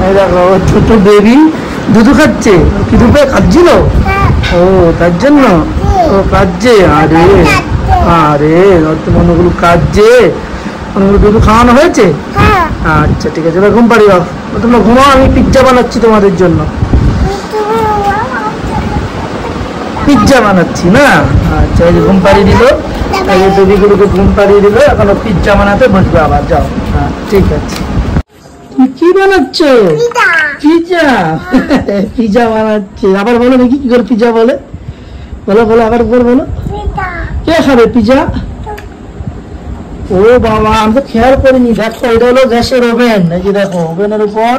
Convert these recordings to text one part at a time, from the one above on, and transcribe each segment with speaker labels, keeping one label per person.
Speaker 1: এই দেখো ছোট বেবি দুধ খাচ্ছে, কি দুধে খাচ্ছিল? ও তার জন্য ও কাঁদছে। আরে আরে অনেকগুলো কাঁদছে, অনেকগুলো দুধ খাওয়ানো হয়েছে। আচ্ছা ঠিক আছে, এবার ঘুম পাড়ি দাও, তোমরা ঘুমাও, আমি পিৎজা বানাচ্ছি তোমাদের জন্য। পিৎজা বানাচ্ছি না? আচ্ছা এই যে ঘুম পাড়িয়ে দিল, এই যে বেবিগুলোকে ঘুম পাড়িয়ে দিল, এখন পিৎজা বানাতে বসবে আবার। যাও, হ্যাঁ ঠিক আছে। তুমি কি বানাচ্ছ? পিৎজা। পিৎজা বানাচ্ছে, আবার বলো দেখি কি করে পিৎজা বলে, বলো বলো আবার বলো। কে খাবে পিৎজা? ও বাবা, আমি তো খেয়াল করিনি। দেখো এটা হলো গ্যাসের ওভেন, এই যে দেখো ওভেনের উপর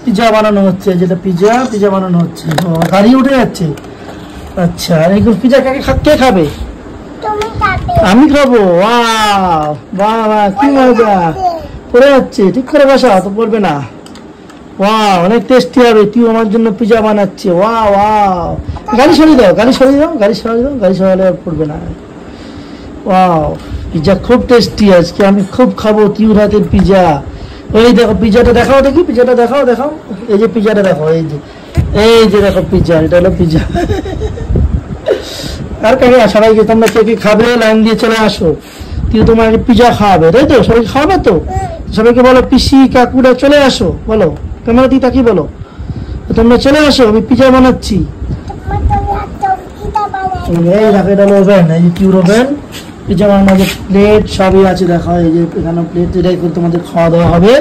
Speaker 1: পিৎজা বানানো হচ্ছে, যেটা পিৎজা বানানো হচ্ছে। গাড়ি উঠে যাচ্ছে। আচ্ছা এইগুলো পিৎজা কে খাবে? আমি খাবো। ওয়াও বাবা কি মজা, পড়ে যাচ্ছে, ঠিক করে বসা তো পড়বে না। ওয়াও অনেক টেস্টি হবে, তুই আমার জন্য পিৎজা বানাচ্ছে। ওয়াও ওয়াও, গাড়ি সরিয়ে দাও, গাড়ি সরিয়ে দাও, গাড়ি সরিয়ে দাও, গাড়ি সরালে পড়বে না। ওয়াও পিৎজা খুব টেস্টি, আজকে আমি খুব খাবো তিউর হাতের পিৎজা। ওই দেখো পিৎজাটা দেখাও দেখি, পিৎজাটা দেখাও, দেখাও এই যে পিৎজাটা দেখো, এই যে দেখো পিৎজা, এটা হলো পিৎজা। আর কাকে সবাইকে তোমরা কে কে খাবে লাইন দিয়ে চলে আসো, তুই তোমাকে পিৎজা খাওয়াবে, তাই তো? সবাইকে খাওয়াবে তো? সবাইকে বলো পিসি কাকুরা চলে আসো, বলো ক্যামেরা দিয়ে তাকিয়ে বলো তোমরা চলে আসো, আমি পিৎজা বানাচ্ছি। এই দেখো এটা হলো ওভেন, এই যে টিউর ওভেন, পিৎজা বানানোর যে প্লেট সবই আছে দেখো, এই যে এখানে প্লেট, এটাই করে তোমাদের খাওয়া দাওয়া হবে,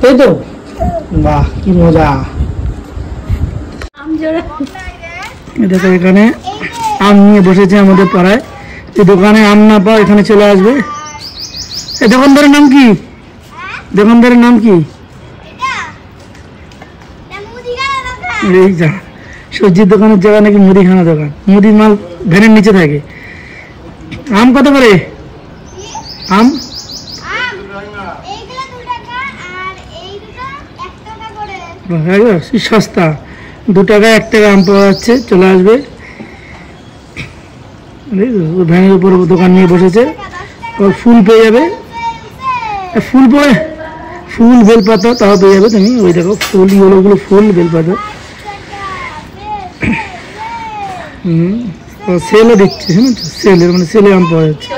Speaker 1: তাই তো? বাহ কি মজা। দেখো এখানে আম নিয়ে বসেছে আমাদের পাড়ায়, এই দোকানে আম না পাও এখানে চলে আসবে। এই দোকানদারের নাম কি? দোকানদারের নাম কি? এই যা সবজির দোকানের জায়গা নাকি মুদিখানা দোকান, মুদির মাল ভ্যানের নিচে থাকে। আম কত করে? আম সস্তা, 2 টাকা 1 টাকা আম পাওয়া যাচ্ছে, চলে আসবে। ভ্যানের উপর দোকান নিয়ে বসেছে, ফুল পেয়ে যাবে, ফুল বেলপাতা তাও পেয়ে যাবে তুমি। ওই দেখো ফুল, ইয়েলোগুলো ফুল বেলপাতা। সেলও দিচ্ছে, হ্যাঁ সেলের মানে সেলে আম পাওয়া যাচ্ছে।